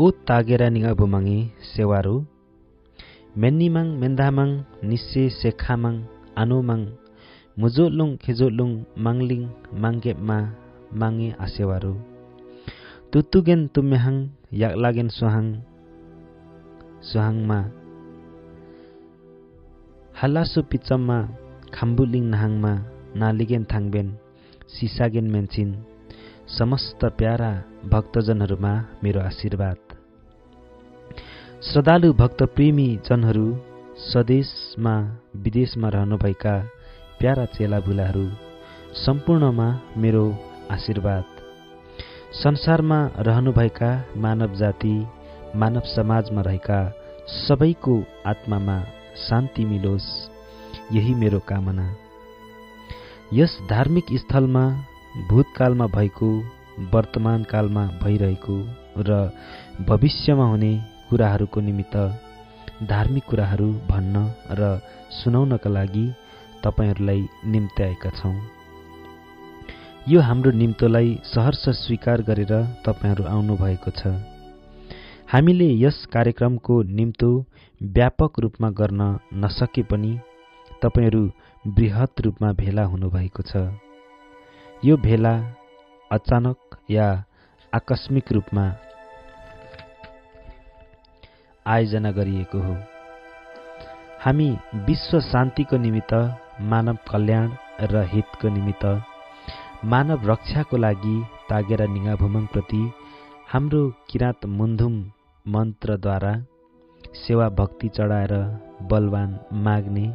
ओ तागेरा निगा बुमाङे सेवारो मेन्निमाङ मेन्दामाङ निसे सेखामाङ आनोमाङ मुजोलुङ खेजोलुङ माङलिङ माङगेपमा माङे आसेवारो तुतुगेन तुम्याहाङ यागलागेन सोहाङ सोहाङमा हालासु पिचममा खाम्बुलिङ नाहाङमा नालिगेन थाङबेन सिसागेन मेन्चिन समस्त प्यारा भक्तजनहरूमा मेरो आशीर्वाद। श्रद्धालु भक्तप्रेमी जनहरू, स्वदेशमा विदेशमा रहनुभएका प्यारा चेलाबुलाहरू सम्पूर्णमा मेरो आशीर्वाद। संसारमा रहनुभएका मानव जाति, मानव समाजमा रहेका सबैको आत्मामा शान्ति मिलोस्, यही मेरो कामना। यस धार्मिक स्थलमा भूतकालमा भएको, वर्तमान कालमा भइरहेको र भविष्यमा हुने कुराहरूको निमित्त धार्मिक कुराहरू भन्न र सुनाउनका लागि तपाईहरूलाई निम्त्याएका छौँ। यो हाम्रो निम्तोलाई सहर्ष स्वीकार गरेर तपाईहरू आउनुभएको छ। हामीले यस कार्यक्रमको निम्तो व्यापक रूपमा गर्न नसके पनि तपाईहरू बृहत रूपमा भेला हुनुभएको छ। यो भेला अचानक या आकस्मिक रूपमा आयोजना गरिएको हो। हामी विश्व शान्तिको निमित्त, मानव कल्याण र हितको निमित्त, मानव रक्षाको लागि तागेरा निगाभुमङ प्रति हाम्रो किराँत मुन्धुम मन्त्रद्वारा सेवा भक्ति चढाएर बलवान माग्ने,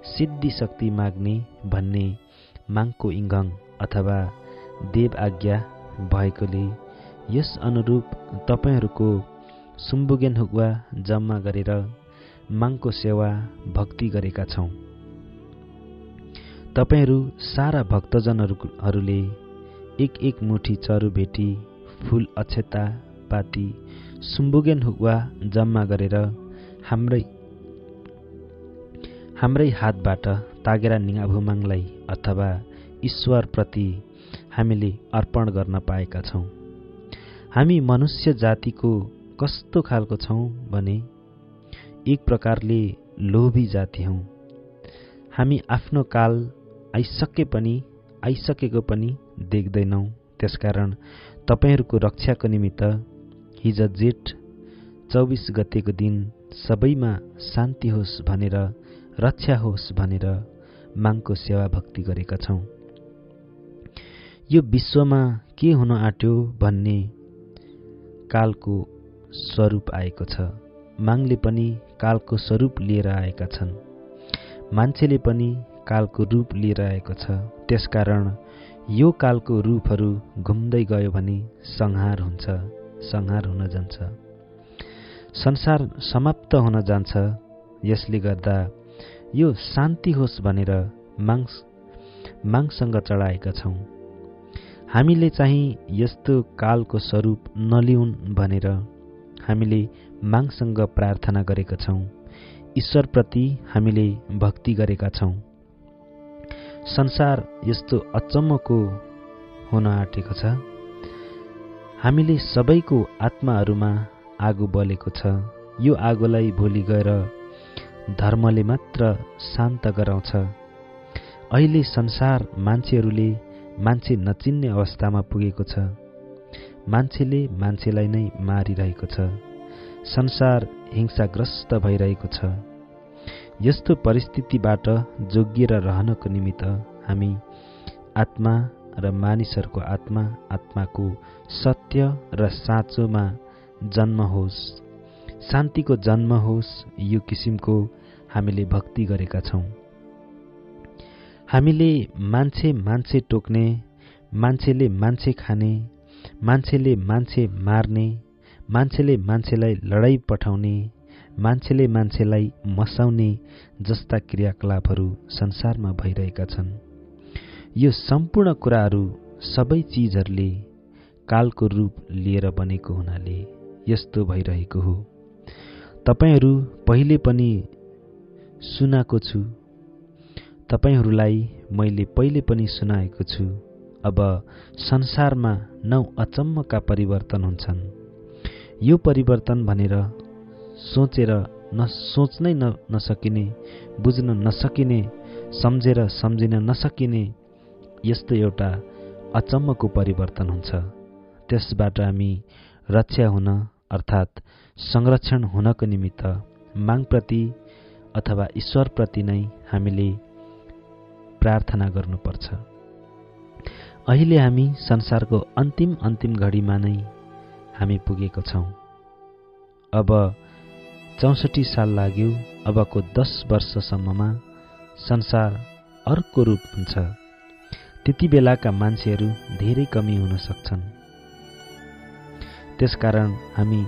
सिद्धि शक्ति माग्ने भन्ने मागको इङ्गङ अथवा देव आज्ञा भएकोले यस अनुरूप तपाईहरूको सुम्बुगेन हुकुवा जम्मा गरेर मागको सेवा भक्ति गरेका छौँ। तपाईहरू सारा भक्तजनहरूले एक एक मुठी चरु भेटी, फूल अक्षता पाती, सुम्बुगेन हुकुवा जम्मा गरेर हाम्रै हातबाट तागेरा निगाभुमङलाई अथवा ईश्वरप्रति हामीले अर्पण गर्न पाएका छौँ। हामी मनुष्य जातिको कस्तो खालको छौँ भने एक प्रकारले लोभी जाति हौँ। हामी आफ्नो काल आइसकेको पनि देख्दैनौँ। त्यसकारण तपाईहरूको रक्षाको निमित्त हिज जेठ 24 गतेको दिन सबैमा शान्ति होस् भनेर, रक्षा होस् भनेर मागको सेवा भक्ति गरेका छौँ। यो विश्वमा के हुन आँट्यो भन्ने कालको स्वरूप आएको छ। मागले पनि कालको स्वरूप लिएर आएका छन्। मान्छेले पनि कालको रूप लिएर आएको छ। त्यसकारण यो कालको रूपहरू घुम्दै गयो भने संहार हुन्छ, संहार हुन जान्छ, संसार समाप्त हुन जान्छ। यसले गर्दा यो शान्ति होस् भनेर मागसँग चढाएका छौँ। हामीले चाहिँ यस्तो कालको स्वरूप नलिउन् भनेर हामीले मागसँग प्रार्थना गरेका छौँ। ईश्वरप्रति हामीले भक्ति गरेका छौँ। संसार यस्तो अचम्मको हुन आँटेको छ। हामीले सबैको आत्माहरूमा आगो बलेको छ। यो आगोलाई भोलि गएर धर्मले मात्र शान्त गराउँछ। अहिले संसार मान्छेहरूले मान्छे नचिन्ने अवस्थामा पुगेको छ। मान्छेले मान्छेलाई नै मारिरहेको छ। संसार हिंसाग्रस्त भइरहेको छ। यस्तो परिस्थितिबाट जोगिएर रहनको निमित्त हामी आत्मा र मानिसहरूको आत्माको सत्य र साँचोमा जन्म होस्, शान्तिको जन्म होस्, यो किसिमको हामीले भक्ति गरेका छौँ। हामीले मान्छे टोक्ने, मान्छेले मान्छे खाने, मान्छेले मान्छे मार्ने, मान्छेले मान्छेलाई लडाई पठाउने, मान्छेले मान्छेलाई मसाउने जस्ता क्रियाकलापहरू संसारमा भइरहेका छन्। यो सम्पूर्ण कुराहरू, सबै चीजहरूले कालको रूप लिएर बनेको हुनाले यस्तो भइरहेको हो। तपाईहरू पहिले पनि सुनाएको छु, तपाईहरूलाई मैले पहिले पनि सुनाएको छु। अब संसारमा 9 अचम्मका परिवर्तन हुन्छन्। यो परिवर्तन भनेर सोचेर सोच्नै नसकिने, बुझ्न नसकिने, सम्झेर सम्झिन नसकिने यस्तो एउटा अचम्मको परिवर्तन हुन्छ। त्यसबाट हामी रक्षा हुन अर्थात् संरक्षण हुनको निमित्त मागप्रति अथवा ईश्वरप्रति नै हामीले प्रार्थना गर्नुपर्छ। अहिले हामी संसारको अन्तिम घडीमा नै हामी पुगेको छौँ। अब 64 साल लाग्यो। अबको 10 वर्षसम्ममा संसार अर्को रूप हुन्छ। त्यति बेलाका मान्छेहरू धेरै कमी हुन सक्छन्। त्यसकारण हामी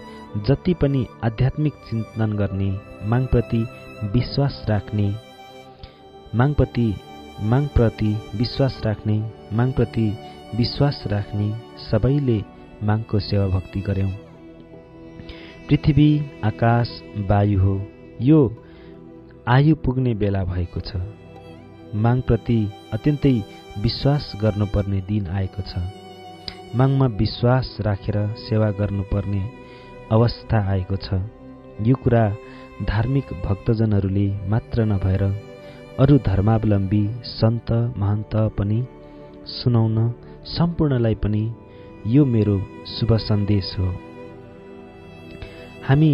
जति पनि आध्यात्मिक चिन्तन गर्ने, मागप्रति विश्वास राख्ने, मागप्रति विश्वास राख्ने सबैले मागको सेवा भक्ति गर्यौं। पृथ्वी, आकाश, वायु हो, यो आयु पुग्ने बेला भएको छ। मागप्रति अत्यन्तै विश्वास गर्नुपर्ने दिन आएको छ। मागमा विश्वास राखेर सेवा गर्नुपर्ने अवस्था आएको छ। यो कुरा धार्मिक भक्तजनहरूले मात्र नभएर अरू धर्मावलम्बी सन्त महन्त पनि सुनाउन सम्पूर्णलाई पनि यो मेरो शुभ सन्देश हो। हामी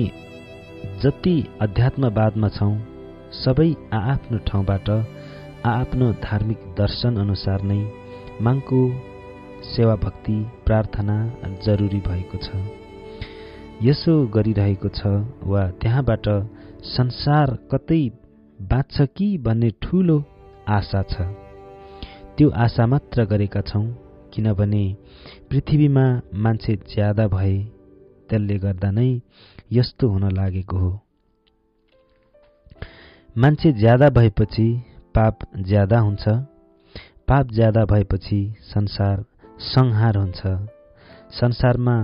जति अध्यात्मवादमा छौँ सबै आआफ्नो ठाउँबाट आआफ्नो धार्मिक दर्शन अनुसार नै मागको सेवा भक्ति प्रार्थना जरुरी भएको छ। यसो गरिरहेको छ वा त्यहाँबाट संसार कतै बाँच्छ कि भन्ने ठूलो आशा छ। त्यो आशा मात्र गरेका छौँ किनभने पृथ्वीमा मान्छे ज्यादा भए त्यसले गर्दा नै यस्तो हुन लागेको हो। मान्छे ज्यादा भएपछि पाप ज्यादा हुन्छ। पाप ज्यादा भएपछि संसार संहार हुन्छ। संसारमा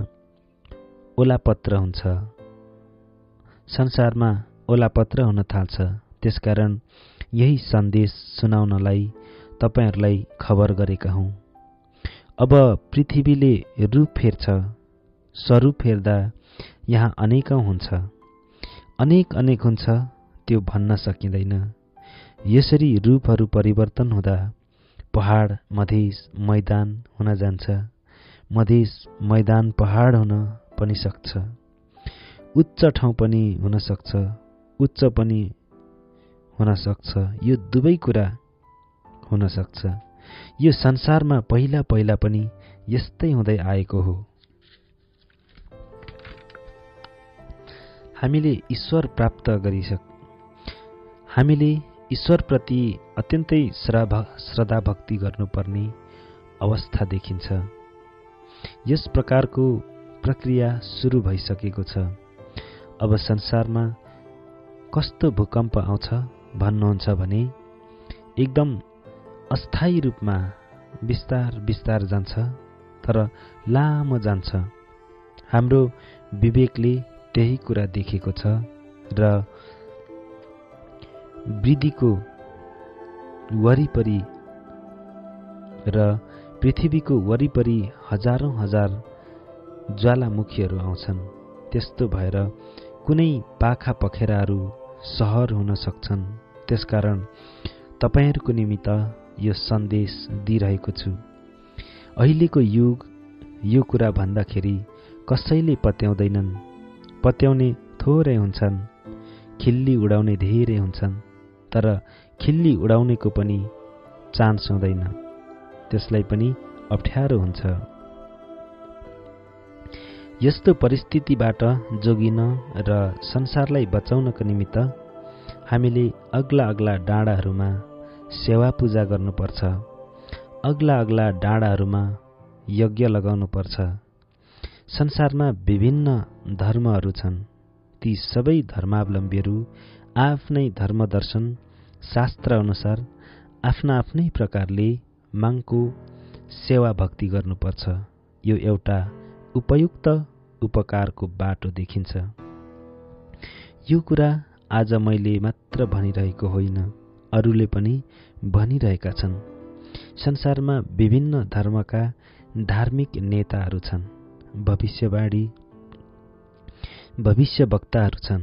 ओलापत्र हुन्छ। संसारमा ओलापत्र हुन थाल्छ। त्यसकारण यही सन्देश सुनाउनलाई तपाईहरूलाई खबर गरेका हौँ। अब पृथ्वीले रूप फेर्छ। स्वरूप फेर्दा यहाँ अनेकौं हुन्छ। अनेक हुन्छ, त्यो भन्न सकिँदैन। यसरी रूपहरू परिवर्तन हुँदा पहाड मधेस मैदान हुन जान्छ। मधेस मैदान पहाड हुन पनि सक्छ। उच्च ठाउँ पनि हुन सक्छ, उच्च पनि हुन सक्छ। यो दुवै कुरा हुन सक्छ। यो संसारमा पहिला पनि यस्तै हुँदै आएको हो। हामीले ईश्वरप्रति अत्यन्तै श्रद्धा भक्ति गर्नुपर्ने अवस्था देखिन्छ। यस प्रकारको प्रक्रिया सुरु भइसकेको छ। अब संसारमा कस्तो भूकम्प आउँछ भन्नुहुन्छ भने एकदम अस्थायी रूपमा बिस्तार जान्छ, तर लामो जान्छ। हाम्रो विवेकले त्यही कुरा देखेको छ र वृद्धिको वरिपरि र पृथ्वीको वरिपरि हजारौं हजार ज्वालामुखीहरू आउँछन्। त्यस्तो भएर कुनै पाखा पखेराहरू सहर हुन सक्छन्। त्यसकारण तपाईहरूको निमित्त यो सन्देश दिइरहेको छु। अहिलेको युग यो कुरा भन्दाखेरि कसैले पत्याउँदैनन्। पत्याउने थोरै हुन्छन्, खिल्ली उडाउने धेरै हुन्छन्। तर खिल्ली उडाउनेको पनि चान्स हुँदैन, त्यसलाई पनि अप्ठ्यारो हुन्छ। यस्तो परिस्थितिबाट जोगिन र संसारलाई बचाउनको निमित्त हामीले अग्ला डाँडाहरूमा सेवा पूजा गर्नुपर्छ। अग्ला डाँडाहरूमा यज्ञ लगाउनुपर्छ। संसारमा विभिन्न धर्महरू छन्। ती सबै धर्मावलम्बीहरू आफ्नै धर्मदर्शन शास्त्र अनुसार आफ्नै प्रकारले मागको सेवा भक्ति गर्नुपर्छ। यो एउटा उपयुक्त उपकारको बाटो देखिन्छ। यो कुरा आज मैले मात्र भनिरहेको होइन, अरूले पनि भनिरहेका छन्। संसारमा विभिन्न धर्मका धार्मिक नेताहरू छन्। भविष्यवाणी भविष्यवक्ताहरू छन्।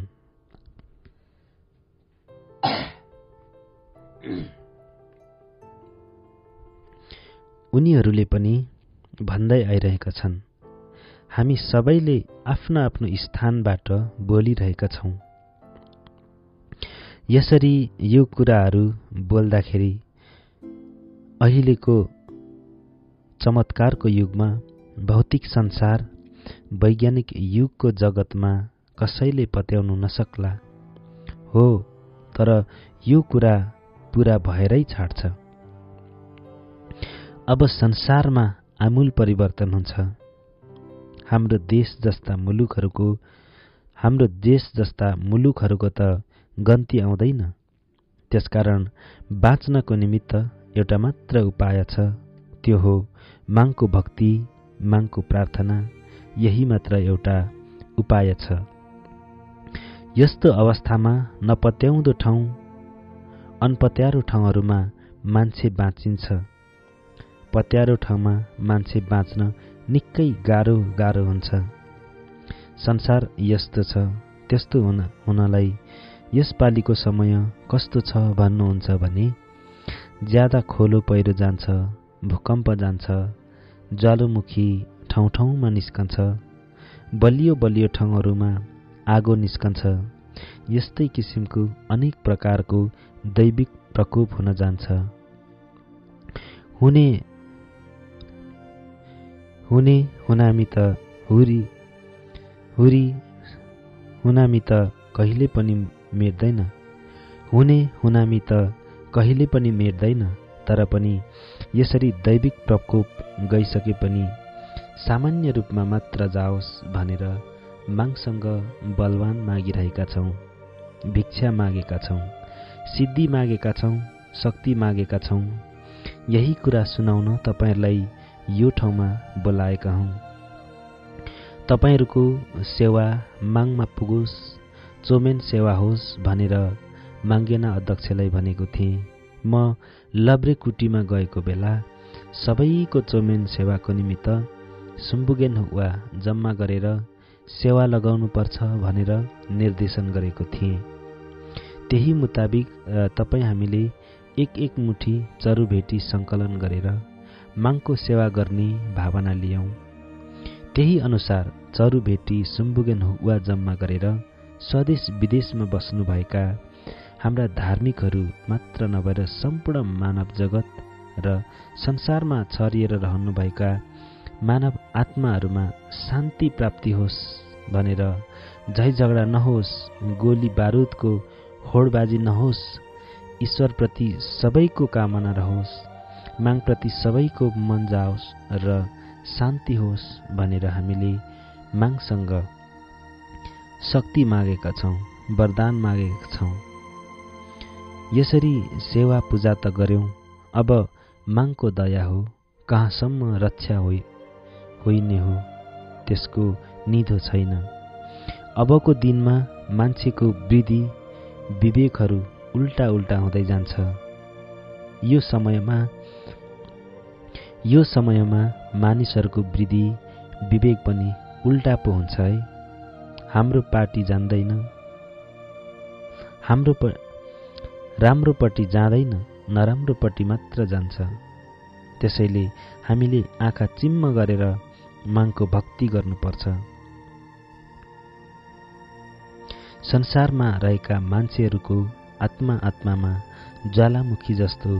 उनीहरूले पनि भन्दै आइरहेका छन्, हामी सबैले आफ्नो आफ्नो स्थानबाट बोलिरहेका छौँ। यसरी यो कुराहरू बोल्दाखेरि अहिलेको चमत्कारको युगमा, भौतिक संसार, वैज्ञानिक युगको जगतमा कसैले पत्याउनु नसक्ला। हो, तर यो कुरा पूरा भएरै छाड्छ। अब संसारमा आमूल परिवर्तन हुन्छ। हाम्रो देश जस्ता मुलुकहरूको त गन्ती आउँदैन। त्यसकारण बाँच्नको निमित्त एउटा मात्र उपाय छ, त्यो हो मागको भक्ति, मागको प्रार्थना। यही मात्र एउटा उपाय छ। यस्तो अवस्थामा नपत्याउँदो ठाउँ, अनपत्यारो ठाउँहरूमा मान्छे बाँचिन्छ। पत्यारो ठाउँमा मान्छे बाँच्न निकै गाह्रो हुन्छ। संसार यस्तो छ, त्यस्तो हुनलाई यसपालिको समय कस्तो छ भन्नुहुन्छ भने, ज्यादा खोलो पहिरो जान्छ, भूकम्प जान्छ, ज्वालामुखी ठाउँ ठाउँमा निस्कन्छ, बलियो ठाउँहरूमा आगो निस्कन्छ। यस्तै किसिमको अनेक प्रकारको दैविक प्रकोप हुन जान्छ। हुनामी त हुनामी त कहिले पनि मेट्दैन। हुनामी त कहिले पनि मेट्दैन। तर पनि यसरी दैविक प्रकोप गइसके पनि सामान्य रूपमा मात्र जाओस् भनेर मागसँग बलवान मागिरहेका छौँ, भिक्षा मागेका छौँ, सिद्धि मागेका छौँ, शक्ति मागेका छौँ। यही कुरा सुनाउन तपाईहरूलाई यो ठाउँमा बोलाएका हौँ। तपाईहरूको सेवा मागमा पुगोस्, चोमेन सेवा होस् भनेर माङ्गेना अध्यक्षलाई भनेको थिएँ। म लब्रेकुटीमा गएको बेला सबैको चोमेन सेवाको निमित्त सुम्बुगेन वा जम्मा गरेर सेवा लगाउनुपर्छ भनेर निर्देशन गरेको थिएँ। त्यही मुताबिक हामीले एक मुठी चरुभेटी सङ्कलन गरेर मागको सेवा गर्ने भावना लियौँ। त्यही अनुसार चरुभेटी सुम्बुगेन वा जम्मा गरेर स्वदेश विदेशमा बस्नुभएका हाम्रा धार्मिकहरू मात्र नभएर सम्पूर्ण मानव जगत र संसारमा छरिएर रहनुभएका मानव आत्माहरूमा शान्ति प्राप्ति होस् भनेर, झै झगडा नहोस्, गोली बारुदको होडबाजी नहोस्, ईश्वरप्रति सबैको कामना रहोस्, मागप्रति सबैको मन जाओस् र शान्ति होस् भनेर हामीले मागसँग शक्ति मागेका छौँ, वरदान मागेका छौँ। यसरी सेवा पूजा त गर्यौं। अब मागको दया हो, कहाँसम्म रक्षा होइने हो त्यसको निधो छैन। अबको दिनमा मान्छेको बुद्धि विवेकहरू उल्टा हुँदै जान्छ। यो समयमा मानिसहरूको बुद्धि विवेक पनि उल्टा पो हुन्छ है। हाम्रो पार्टी जान्दैन, राम्रोपट्टि जाँदैन, नराम्रोपट्टि मात्र जान्छ। त्यसैले हामीले आँखा चिम्म गरेर मागको भक्ति गर्नुपर्छ। संसारमा रहेका मान्छेहरूको आत्मामा ज्वालामुखी जस्तो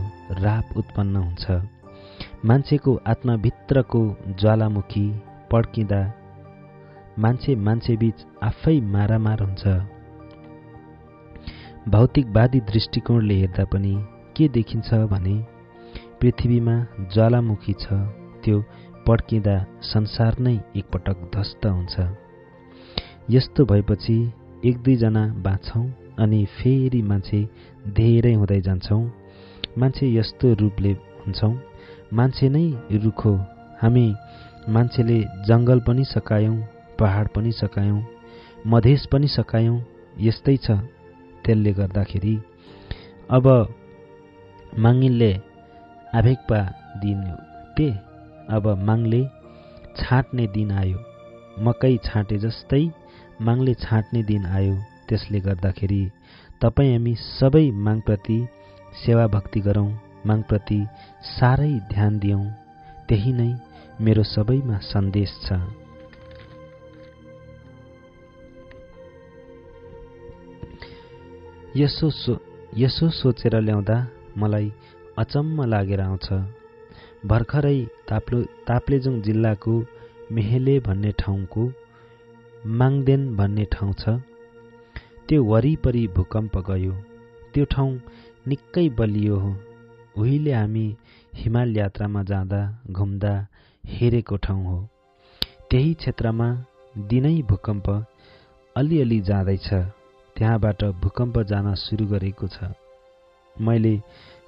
राप उत्पन्न हुन्छ। मान्छेको आत्माभित्रको ज्वालामुखी पड्किँदा मान्छे आफै मारामार हुन्छ। भौतिकवादी दृष्टिकोणले हेर्दा पनि के देखिन्छ भने, पृथ्वीमा ज्वालामुखी छ, त्यो पड्किँदा संसार नै एकपटक ध्वस्त हुन्छ। यस्तो भएपछि 1-2 जना बाँच्छौँ अनि फेरि मान्छे धेरै हुँदै जान्छौँ। मान्छे यस्तो रूपले हुन्छौँ, मान्छे नै रुखो। हामी मान्छेले जङ्गल पनि सकायौँ, पहाड पनि सकायौँ, मधेस पनि सकायौँ। यस्तै छ। त्यसले गर्दाखेरि अब माङ्गिनले आभेक्पा दिन ते अब मागले छाट्ने दिन आयो। मकै छाटे जस्तै मागले छाँट्ने दिन आयो। त्यसले गर्दाखेरि तपाईँ हामी सबै मागप्रति सेवा भक्ति गरौँ, मागप्रति साह्रै ध्यान दियौँ। त्यही नै मेरो सबैमा सन्देश छ। यसो सोचेर ल्याउँदा मलाई अचम्म लागेर आउँछ। भर्खरै ताप्लेजुङ जिल्लाको मेहेले भन्ने ठाउँको माङदेन भन्ने ठाउँ छ। त्यो वरिपरि भूकम्प गयो। त्यो ठाउँ निकै बलियो हो। उहिले हामी हिमाल यात्रामा जाँदा घुम्दा हेरेको ठाउँ हो। त्यही क्षेत्रमा दिनै भूकम्प अलिअलि जाँदैछ। त्यहाँबाट भूकम्प जान सुरु गरेको छ। मैले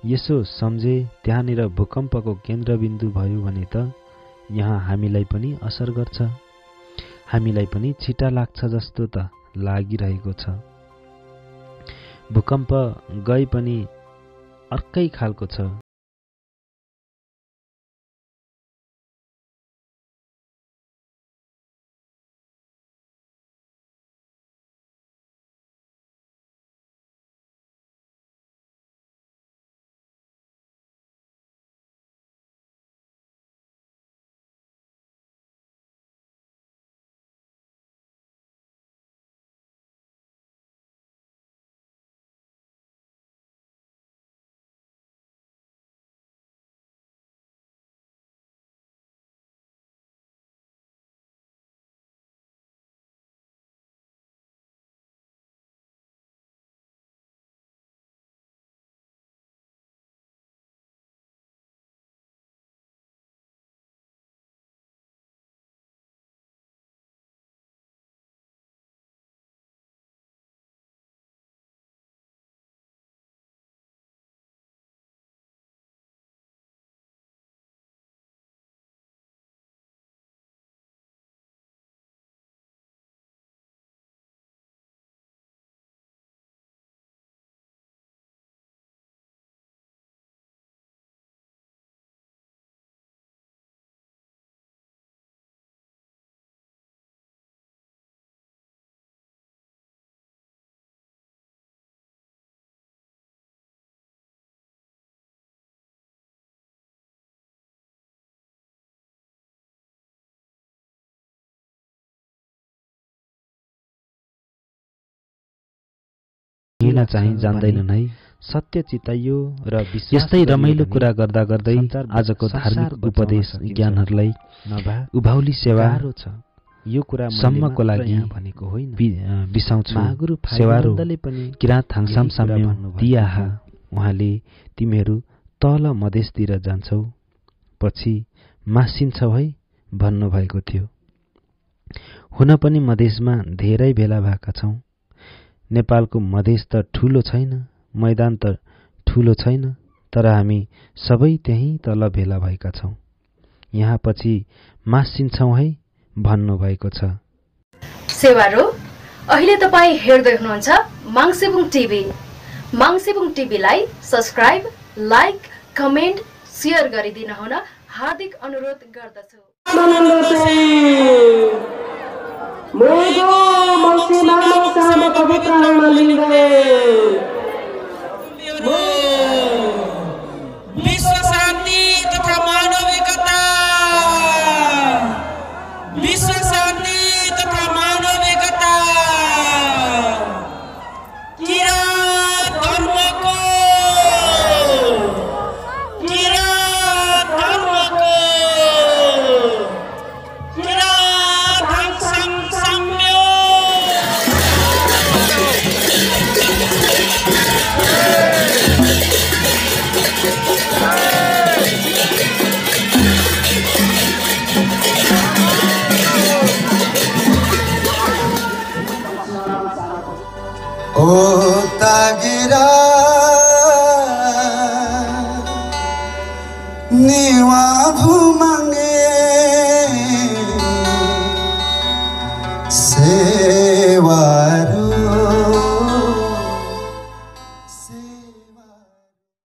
यसो सम्झे त्यहाँनिर भूकम्पको केन्द्रबिन्दु भयो भने त यहाँ हामीलाई पनि असर गर्छ। हामीलाई पनि छिटा लाग्छ जस्तो त लागिरहेको छ। भूकम्प गए पनि अर्कै खालको छ। हिँड्न चाहिँ जान्दैनन् है। सत्य चिताइयो र यस्तै रमाइलो कुरा गर्दा गर्दै आजको धार्मिक उपदेश ज्ञानहरूलाई उभाउली सेवा छ। यो कुरा सम्मको लागि भनेको होइन, बिसाउँछु सेवारो किराँत थाङसाम साम्य दियाहा। उहाँले तिमीहरू तल मधेसतिर जान्छौ पछि मासिन्छौ है भन्नुभएको थियो। हुन पनि मधेसमा धेरै भेला भएका छौँ। नेपालको मधेस त ठूलो छैन, मैदान त ठूलो छैन, तर हामी सबै त्यही तल भेला भएका छौँ। यहाँ पछि मासिन्छौँ है भन्नुभएको छ। सेवारो अहिले तपाईँ हेर्दै हुनुहुन्छ माङसेबुङ टिभी। माङसेबुङ टिभीलाई सब्स्क्राइब, लाइक, कमेन्ट, शेयर गरिदिन हुन हार्दिक अनुरोध गर्दछु। विश्व शान्ति तथा मानविकता, विश्व शान्ति तथा मानविकता, किराँत धर्मको ओ तागिरा निवा भूमांगे